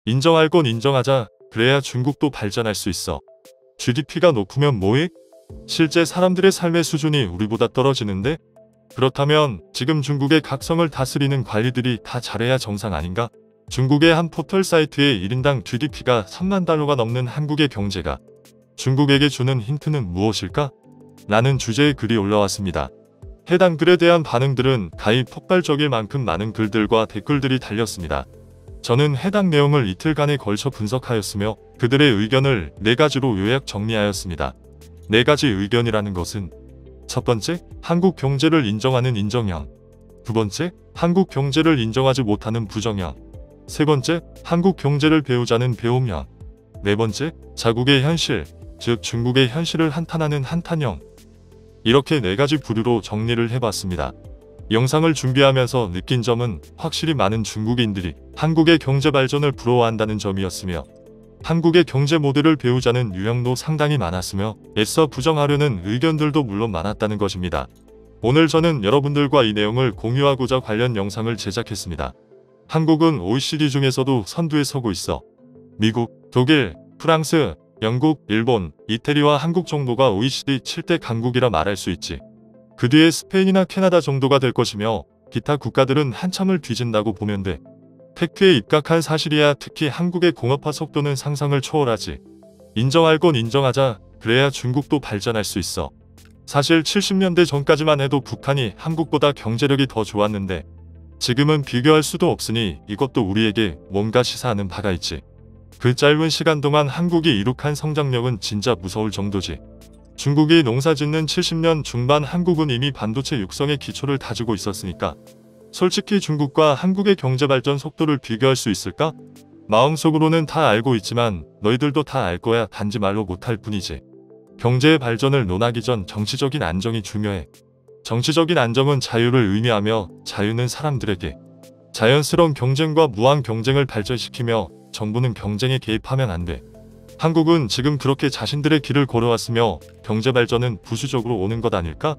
인정할 건 인정하자. 그래야 중국도 발전할 수 있어. GDP가 높으면 뭐해? 실제 사람들의 삶의 수준이 우리보다 떨어지는데? 그렇다면 지금 중국의 각성을 다스리는 관리들이 다 잘해야 정상 아닌가? 중국의 한 포털 사이트의 1인당 GDP가 3만 달러가 넘는 한국의 경제가 중국에게 주는 힌트는 무엇일까? 라는 주제의 글이 올라왔습니다. 해당 글에 대한 반응들은 가히 폭발적일 만큼 많은 글들과 댓글들이 달렸습니다. 저는 해당 내용을 이틀간에 걸쳐 분석하였으며 그들의 의견을 4가지로 요약 정리하였습니다. 4가지 의견이라는 것은 첫 번째, 한국 경제를 인정하는 인정형. 두 번째, 한국 경제를 인정하지 못하는 부정형. 세 번째, 한국 경제를 배우자는 배움형. 네 번째, 자국의 현실, 즉 중국의 현실을 한탄하는 한탄형. 이렇게 4가지 부류로 정리를 해봤습니다. 영상을 준비하면서 느낀 점은 확실히 많은 중국인들이 한국의 경제 발전을 부러워한다는 점이었으며 한국의 경제 모델을 배우자는 유형도 상당히 많았으며 애써 부정하려는 의견들도 물론 많았다는 것입니다. 오늘 저는 여러분들과 이 내용을 공유하고자 관련 영상을 제작했습니다. 한국은 OECD 중에서도 선두에 서고 있어 미국, 독일, 프랑스, 영국, 일본, 이태리와 한국 정도가 OECD 7대 강국이라 말할 수 있지. 그 뒤에 스페인이나 캐나다 정도가 될 것이며 기타 국가들은 한참을 뒤진다고 보면 돼. 팩트에 입각한 사실이야. 특히 한국의 공업화 속도는 상상을 초월하지. 인정할 건 인정하자. 그래야 중국도 발전할 수 있어. 사실 70년대 전까지만 해도 북한이 한국보다 경제력이 더 좋았는데 지금은 비교할 수도 없으니 이것도 우리에게 뭔가 시사하는 바가 있지. 그 짧은 시간 동안 한국이 이룩한 성장력은 진짜 무서울 정도지. 중국이 농사짓는 70년 중반 한국은 이미 반도체 육성의 기초를 다지고 있었으니까 솔직히 중국과 한국의 경제 발전 속도를 비교할 수 있을까? 마음속으로는 다 알고 있지만 너희들도 다 알 거야. 단지 말로 못할 뿐이지. 경제의 발전을 논하기 전 정치적인 안정이 중요해. 정치적인 안정은 자유를 의미하며 자유는 사람들에게 자연스러운 경쟁과 무한 경쟁을 발전시키며 정부는 경쟁에 개입하면 안 돼. 한국은 지금 그렇게 자신들의 길을 걸어왔으며 경제 발전은 부수적으로 오는 것 아닐까?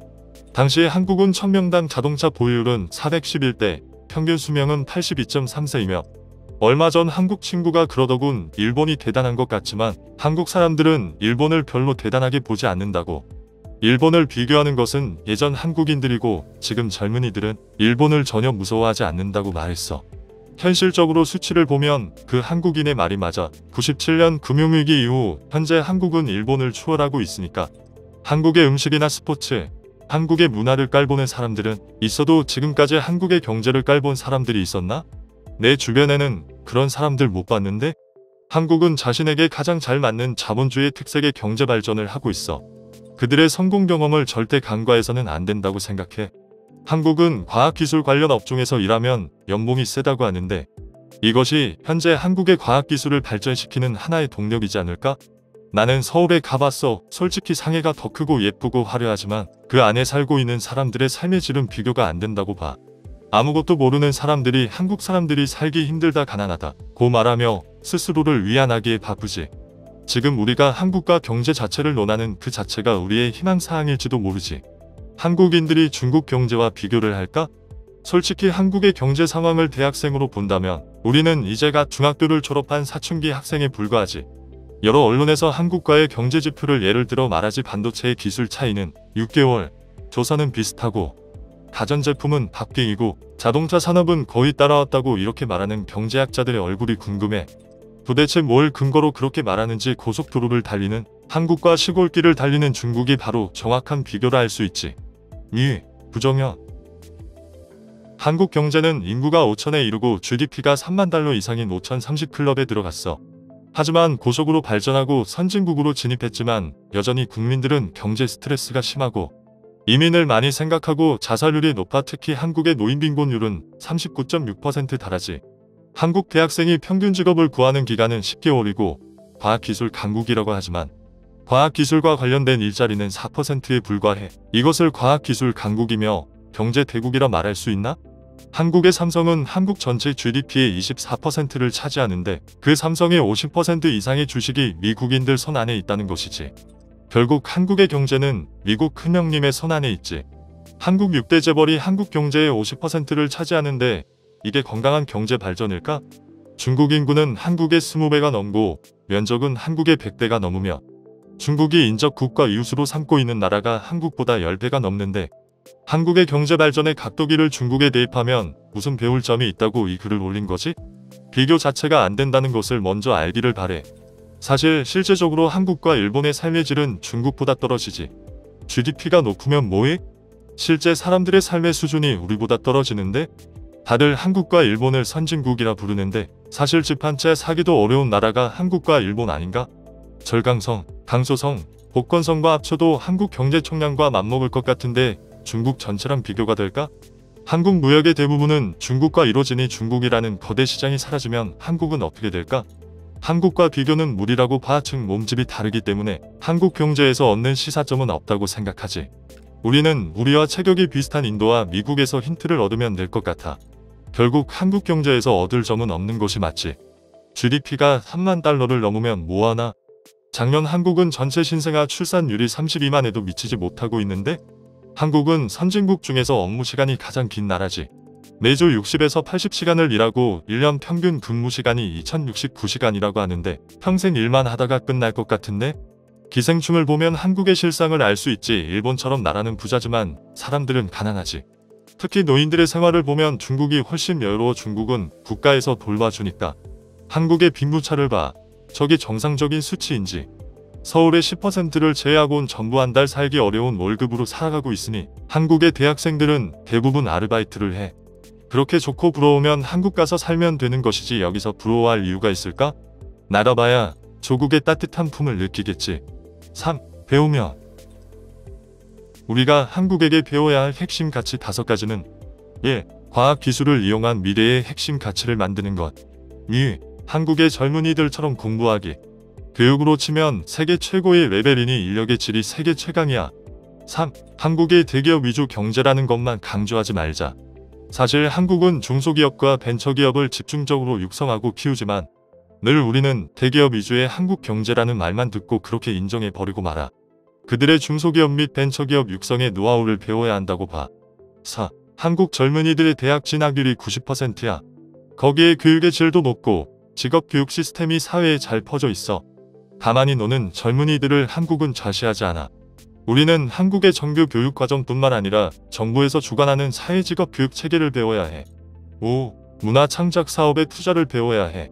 당시 한국은 1000명당 자동차 보유율은 411대, 평균 수명은 82.3세이며 얼마 전 한국 친구가 그러더군. 일본이 대단한 것 같지만 한국 사람들은 일본을 별로 대단하게 보지 않는다고. 일본을 비교하는 것은 예전 한국인들이고 지금 젊은이들은 일본을 전혀 무서워하지 않는다고 말했어. 현실적으로 수치를 보면 그 한국인의 말이 맞아. 97년 금융위기 이후 현재 한국은 일본을 추월하고 있으니까 한국의 음식이나 스포츠, 한국의 문화를 깔보는 사람들은 있어도 지금까지 한국의 경제를 깔본 사람들이 있었나? 내 주변에는 그런 사람들 못 봤는데? 한국은 자신에게 가장 잘 맞는 자본주의 특색의 경제 발전을 하고 있어. 그들의 성공 경험을 절대 간과해서는 안 된다고 생각해. 한국은 과학기술 관련 업종에서 일하면 연봉이 세다고 하는데 이것이 현재 한국의 과학기술을 발전시키는 하나의 동력이지 않을까? 나는 서울에 가봤어. 솔직히 상해가 더 크고 예쁘고 화려하지만 그 안에 살고 있는 사람들의 삶의 질은 비교가 안 된다고 봐. 아무것도 모르는 사람들이 한국 사람들이 살기 힘들다 가난하다고 말하며 스스로를 위안하기에 바쁘지. 지금 우리가 한국과 경제 자체를 논하는 그 자체가 우리의 희망사항일지도 모르지. 한국인들이 중국 경제와 비교를 할까? 솔직히 한국의 경제 상황을 대학생으로 본다면 우리는 이제가 중학교를 졸업한 사춘기 학생에 불과하지. 여러 언론에서 한국과의 경제 지표를 예를 들어 말하지. 반도체의 기술 차이는 6개월, 조선은 비슷하고 가전제품은 박빙이고 자동차 산업은 거의 따라왔다고 이렇게 말하는 경제학자들의 얼굴이 궁금해. 도대체 뭘 근거로 그렇게 말하는지. 고속도로를 달리는 한국과 시골길을 달리는 중국이 바로 정확한 비교를 할 수 있지. 부정형. 한국 경제는 인구가 5천에 이르고 GDP가 3만 달러 이상인 5030 클럽에 들어갔어. 하지만 고속으로 발전하고 선진국으로 진입했지만 여전히 국민들은 경제 스트레스가 심하고 이민을 많이 생각하고 자살률이 높아. 특히 한국의 노인 빈곤율은 39.6% 달하지. 한국 대학생이 평균 직업을 구하는 기간은 10개월이고 과학기술 강국이라고 하지만 과학기술과 관련된 일자리는 4%에 불과해. 이것을 과학기술 강국이며 경제 대국이라 말할 수 있나? 한국의 삼성은 한국 전체 GDP의 24%를 차지하는데 그 삼성의 50% 이상의 주식이 미국인들 손 안에 있다는 것이지. 결국 한국의 경제는 미국 큰형님의 손 안에 있지. 한국 6대 재벌이 한국 경제의 50%를 차지하는데 이게 건강한 경제 발전일까? 중국 인구는 한국의 20배가 넘고 면적은 한국의 100배가 넘으며 중국이 인접 국가 이웃으로 삼고 있는 나라가 한국보다 10배가 넘는데 한국의 경제 발전의 각도기를 중국에 대입하면 무슨 배울 점이 있다고 이 글을 올린 거지? 비교 자체가 안 된다는 것을 먼저 알기를 바래. 사실 실제적으로 한국과 일본의 삶의 질은 중국보다 떨어지지. GDP가 높으면 뭐해? 실제 사람들의 삶의 수준이 우리보다 떨어지는데 다들 한국과 일본을 선진국이라 부르는데 사실 집 한 채 사기도 어려운 나라가 한국과 일본 아닌가? 절강성, 강소성, 복건성과 합쳐도 한국 경제 총량과 맞먹을 것 같은데 중국 전체랑 비교가 될까? 한국 무역의 대부분은 중국과 이루어지니 중국이라는 거대 시장이 사라지면 한국은 어떻게 될까? 한국과 비교는 무리라고 봐. 즉 몸집이 다르기 때문에 한국 경제에서 얻는 시사점은 없다고 생각하지. 우리는 우리와 체격이 비슷한 인도와 미국에서 힌트를 얻으면 될 것 같아. 결국 한국 경제에서 얻을 점은 없는 것이 맞지. GDP가 3만 달러를 넘으면 뭐하나? 작년 한국은 전체 신생아 출산율이 32만에도 미치지 못하고 있는데 한국은 선진국 중에서 업무 시간이 가장 긴 나라지. 매주 60에서 80시간을 일하고 1년 평균 근무 시간이 2069시간이라고 하는데 평생 일만 하다가 끝날 것 같은데? 기생충을 보면 한국의 실상을 알 수 있지. 일본처럼 나라는 부자지만 사람들은 가난하지. 특히 노인들의 생활을 보면 중국이 훨씬 여유로워. 중국은 국가에서 돌봐주니까. 한국의 빈부차를 봐. 저기 정상적인 수치인지. 서울의 10%를 제외하고는 전부 한 달 살기 어려운 월급으로 살아가고 있으니 한국의 대학생들은 대부분 아르바이트를 해. 그렇게 좋고 부러우면 한국 가서 살면 되는 것이지 여기서 부러워할 이유가 있을까? 나가봐야 조국의 따뜻한 품을 느끼겠지. 3. 배우며 우리가 한국에게 배워야 할 핵심 가치 5가지는 1. 과학기술을 이용한 미래의 핵심 가치를 만드는 것. 2. 한국의 젊은이들처럼 공부하기. 교육으로 치면 세계 최고의 레벨이니 인력의 질이 세계 최강이야. 3. 한국의 대기업 위주 경제라는 것만 강조하지 말자. 사실 한국은 중소기업과 벤처기업을 집중적으로 육성하고 키우지만 늘 우리는 대기업 위주의 한국 경제라는 말만 듣고 그렇게 인정해버리고 말아. 그들의 중소기업 및 벤처기업 육성의 노하우를 배워야 한다고 봐. 4. 한국 젊은이들의 대학 진학률이 90%야. 거기에 교육의 질도 높고 직업교육 시스템이 사회에 잘 퍼져 있어. 가만히 노는 젊은이들을 한국은 좌시하지 않아. 우리는 한국의 정규 교육과정뿐만 아니라 정부에서 주관하는 사회직업교육 체계를 배워야 해. 5. 문화창작 사업에 투자를 배워야 해.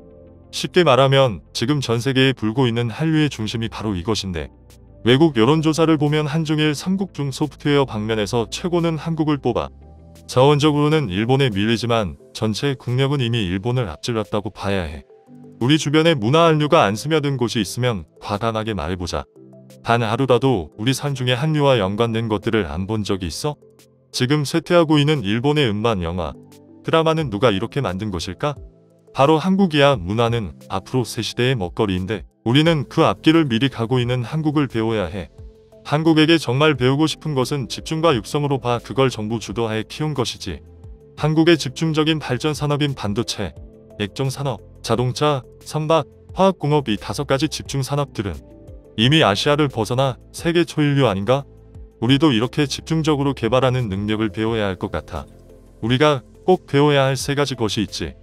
쉽게 말하면 지금 전 세계에 불고 있는 한류의 중심이 바로 이것인데 외국 여론조사를 보면 한중일 3국 중 소프트웨어 방면에서 최고는 한국을 뽑아. 자원적으로는 일본에 밀리지만 전체 국력은 이미 일본을 앞질렀다고 봐야 해. 우리 주변에 문화 한류가 안 스며든 곳이 있으면 과감하게 말해보자. 단 하루라도 우리 삶 중에 한류와 연관된 것들을 안 본 적이 있어? 지금 쇠퇴하고 있는 일본의 음반, 영화, 드라마는 누가 이렇게 만든 것일까? 바로 한국이야. 문화는 앞으로 새 시대의 먹거리인데 우리는 그 앞길을 미리 가고 있는 한국을 배워야 해. 한국에게 정말 배우고 싶은 것은 집중과 육성으로 봐. 그걸 정부 주도하에 키운 것이지. 한국의 집중적인 발전 산업인 반도체, 액정산업, 자동차, 선박, 화학공업 이 5가지 집중 산업들은 이미 아시아를 벗어나 세계 초일류 아닌가? 우리도 이렇게 집중적으로 개발하는 능력을 배워야 할 것 같아. 우리가 꼭 배워야 할 3가지 것이 있지.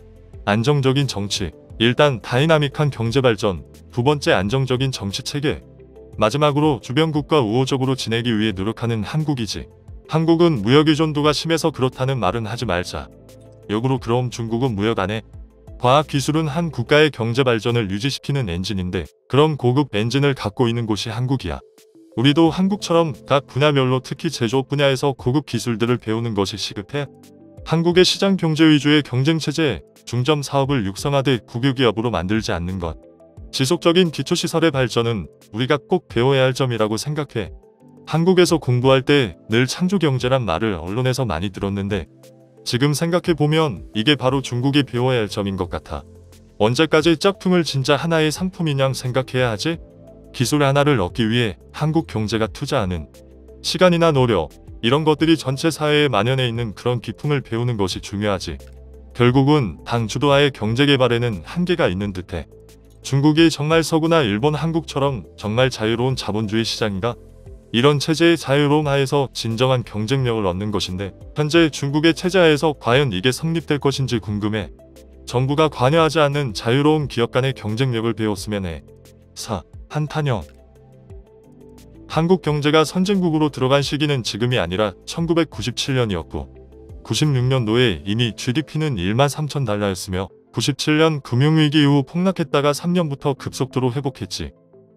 안정적인 정치, 일단 다이나믹한 경제발전, 2번째 안정적인 정치체계, 마지막으로 주변국과 우호적으로 지내기 위해 노력하는 한국이지. 한국은 무역 의존도가 심해서 그렇다는 말은 하지 말자. 역으로 그럼 중국은 무역 안 해? 과학기술은 한 국가의 경제발전을 유지시키는 엔진인데 그럼 고급 엔진을 갖고 있는 곳이 한국이야. 우리도 한국처럼 각 분야별로 특히 제조업 분야에서 고급 기술들을 배우는 것이 시급해. 한국의 시장 경제 위주의 경쟁체제, 중점 사업을 육성하되 국유기업으로 만들지 않는 것. 지속적인 기초시설의 발전은 우리가 꼭 배워야 할 점이라고 생각해. 한국에서 공부할 때 늘 창조경제란 말을 언론에서 많이 들었는데 지금 생각해보면 이게 바로 중국이 배워야 할 점인 것 같아. 언제까지 짝퉁을 진짜 하나의 상품이냥 생각해야 하지? 기술 하나를 얻기 위해 한국 경제가 투자하는 시간이나 노력, 이런 것들이 전체 사회에 만연해 있는 그런 기품을 배우는 것이 중요하지. 결국은 당 주도하의 경제개발에는 한계가 있는 듯해. 중국이 정말 서구나 일본, 한국처럼 정말 자유로운 자본주의 시장인가? 이런 체제의 자유로움 하에서 진정한 경쟁력을 얻는 것인데 현재 중국의 체제 하에서 과연 이게 성립될 것인지 궁금해. 정부가 관여하지 않는 자유로운 기업 간의 경쟁력을 배웠으면 해. 4. 한탄형. 한국 경제가 선진국으로 들어간 시기는 지금이 아니라 1997년이었고 96년도에 이미 GDP는 13,000달러였으며 97년 금융위기 이후 폭락했다가 3년부터 급속도로 회복했지.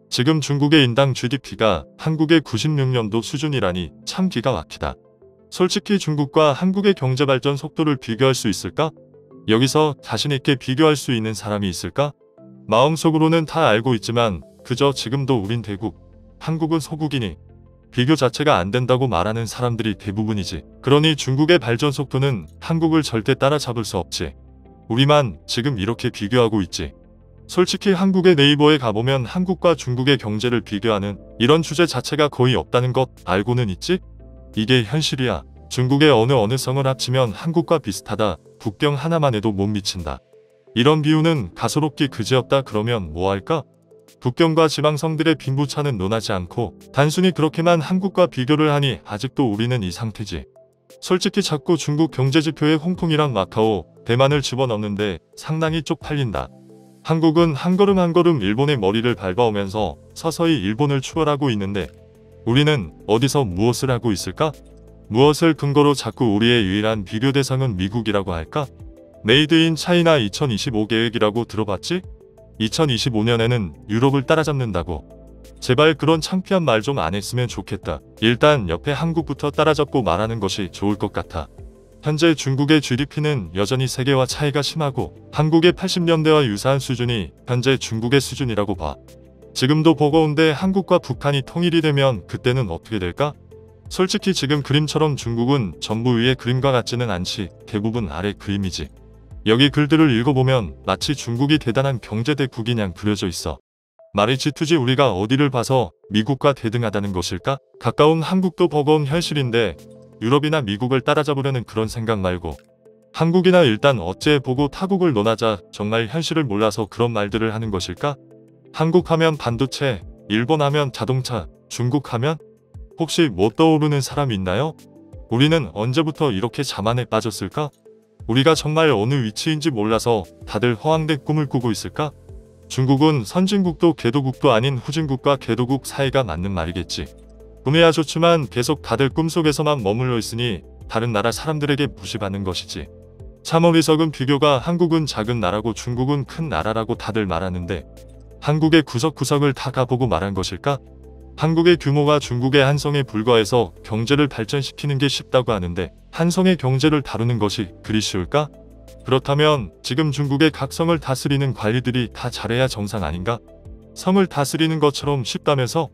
지금 중국의 인당 GDP가 한국의 96년도 수준이라니 참 기가 막히다. 솔직히 중국과 한국의 경제발전 속도를 비교할 수 있을까? 여기서 자신있게 비교할 수 있는 사람이 있을까? 마음속으로는 다 알고 있지만 그저 지금도 우린 대국, 한국은 소국이니 비교 자체가 안 된다고 말하는 사람들이 대부분이지. 그러니 중국의 발전 속도는 한국을 절대 따라잡을 수 없지. 우리만 지금 이렇게 비교하고 있지. 솔직히 한국의 네이버에 가보면 한국과 중국의 경제를 비교하는 이런 주제 자체가 거의 없다는 것 알고는 있지? 이게 현실이야. 중국의 어느 성을 합치면 한국과 비슷하다. 국경 하나만 해도 못 미친다. 이런 비유는 가소롭기 그지없다 그러면 뭐 할까? 국경과 지방성들의 빈부차는 논하지 않고 단순히 그렇게만 한국과 비교를 하니 아직도 우리는 이 상태지. 솔직히 자꾸 중국 경제지표에 홍콩이랑 마카오, 대만을 집어넣는데 상당히 쪽팔린다. 한국은 한 걸음 한 걸음 일본의 머리를 밟아오면서 서서히 일본을 추월하고 있는데 우리는 어디서 무엇을 하고 있을까? 무엇을 근거로 자꾸 우리의 유일한 비교 대상은 미국이라고 할까? 메이드 인 차이나 2025 계획이라고 들어봤지? 2025년에는 유럽을 따라잡는다고. 제발 그런 창피한 말 좀 안 했으면 좋겠다. 일단 옆에 한국부터 따라잡고 말하는 것이 좋을 것 같아. 현재 중국의 GDP는 여전히 세계와 차이가 심하고 한국의 80년대와 유사한 수준이 현재 중국의 수준이라고 봐. 지금도 버거운데 한국과 북한이 통일이 되면 그때는 어떻게 될까? 솔직히 지금 그림처럼 중국은 전부 위의 그림과 같지는 않지. 대부분 아래 그림이지. 여기 글들을 읽어보면 마치 중국이 대단한 경제대국인 양 그려져 있어. 말이 짙으지. 우리가 어디를 봐서 미국과 대등하다는 것일까? 가까운 한국도 버거운 현실인데 유럽이나 미국을 따라잡으려는 그런 생각 말고 한국이나 일단 어째보고 타국을 논하자. 정말 현실을 몰라서 그런 말들을 하는 것일까? 한국 하면 반도체, 일본 하면 자동차, 중국 하면? 혹시 못 떠오르는 사람이 있나요? 우리는 언제부터 이렇게 자만에 빠졌을까? 우리가 정말 어느 위치인지 몰라서 다들 허황된 꿈을 꾸고 있을까? 중국은 선진국도 개도국도 아닌 후진국과 개도국 사이가 맞는 말이겠지. 꿈에야 좋지만 계속 다들 꿈속에서만 머물러 있으니 다른 나라 사람들에게 무시받는 것이지. 참 어리석은 비교가. 한국은 작은 나라고 중국은 큰 나라라고 다들 말하는데 한국의 구석구석을 다 가보고 말한 것일까? 한국의 규모가 중국의 한성에 불과해서 경제를 발전시키는 게 쉽다고 하는데 한성의 경제를 다루는 것이 그리 쉬울까? 그렇다면 지금 중국의 각 성을 다스리는 관리들이 다 잘해야 정상 아닌가? 성을 다스리는 것처럼 쉽다면서?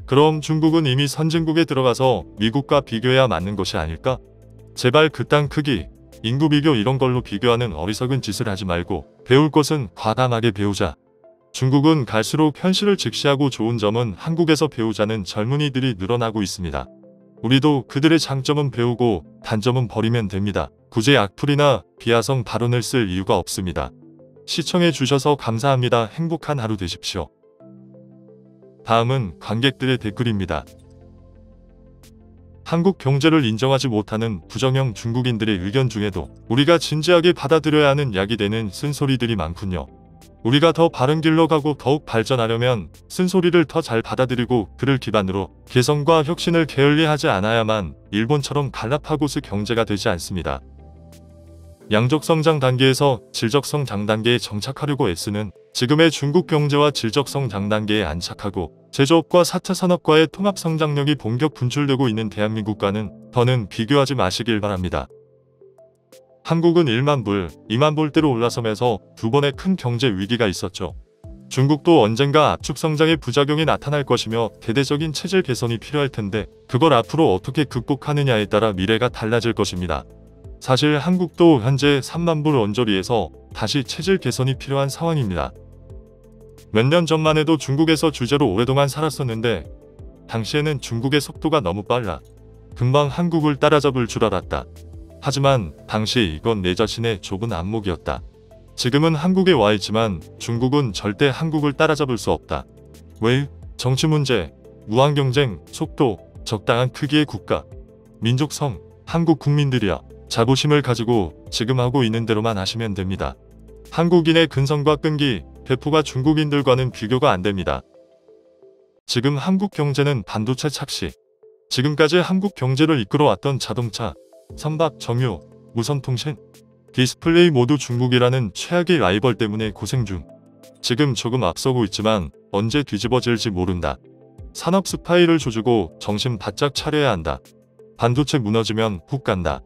그럼 중국은 이미 선진국에 들어가서 미국과 비교해야 맞는 것이 아닐까? 제발 그 땅 크기, 인구 비교 이런 걸로 비교하는 어리석은 짓을 하지 말고 배울 것은 과감하게 배우자. 중국은 갈수록 현실을 직시하고 좋은 점은 한국에서 배우자는 젊은이들이 늘어나고 있습니다. 우리도 그들의 장점은 배우고 단점은 버리면 됩니다. 굳이 악플이나 비하성 발언을 쓸 이유가 없습니다. 시청해 주셔서 감사합니다. 행복한 하루 되십시오. 다음은 관객들의 댓글입니다. 한국 경제를 인정하지 못하는 부정형 중국인들의 의견 중에도 우리가 진지하게 받아들여야 하는 약이 되는 쓴소리들이 많군요. 우리가 더 바른 길로 가고 더욱 발전하려면 쓴소리를 더 잘 받아들이고 그를 기반으로 개성과 혁신을 게을리하지 않아야만 일본처럼 간라파고스 경제가 되지 않습니다. 양적성장 단계에서 질적성장 단계에 정착하려고 애쓰는 지금의 중국 경제와 질적성장 단계에 안착하고 제조업과 4차 산업과의 통합성장력이 본격 분출되고 있는 대한민국과는 더는 비교하지 마시길 바랍니다. 한국은 1만 불, 2만 불대로 올라서면서 두 번의 큰 경제 위기가 있었죠. 중국도 언젠가 압축 성장의 부작용이 나타날 것이며 대대적인 체질 개선이 필요할 텐데 그걸 앞으로 어떻게 극복하느냐에 따라 미래가 달라질 것입니다. 사실 한국도 현재 3만 불 언저리에서 다시 체질 개선이 필요한 상황입니다. 몇 년 전만 해도 중국에서 주재로 오랫동안 살았었는데 당시에는 중국의 속도가 너무 빨라 금방 한국을 따라잡을 줄 알았다. 하지만 당시 이건 내 자신의 좁은 안목이었다. 지금은 한국에 와 있지만 중국은 절대 한국을 따라잡을 수 없다. 왜? 정치 문제, 무한 경쟁, 속도, 적당한 크기의 국가, 민족성, 한국 국민들이여 자부심을 가지고 지금 하고 있는 대로만 하시면 됩니다. 한국인의 근성과 끈기, 배포가 중국인들과는 비교가 안 됩니다. 지금 한국 경제는 반도체 착시, 지금까지 한국 경제를 이끌어왔던 자동차, 선박, 정유, 무선통신, 디스플레이 모두 중국이라는 최악의 라이벌 때문에 고생 중. 지금 조금 앞서고 있지만 언제 뒤집어질지 모른다. 산업 스파이를 조주고 정신 바짝 차려야 한다. 반도체 무너지면 훅 간다.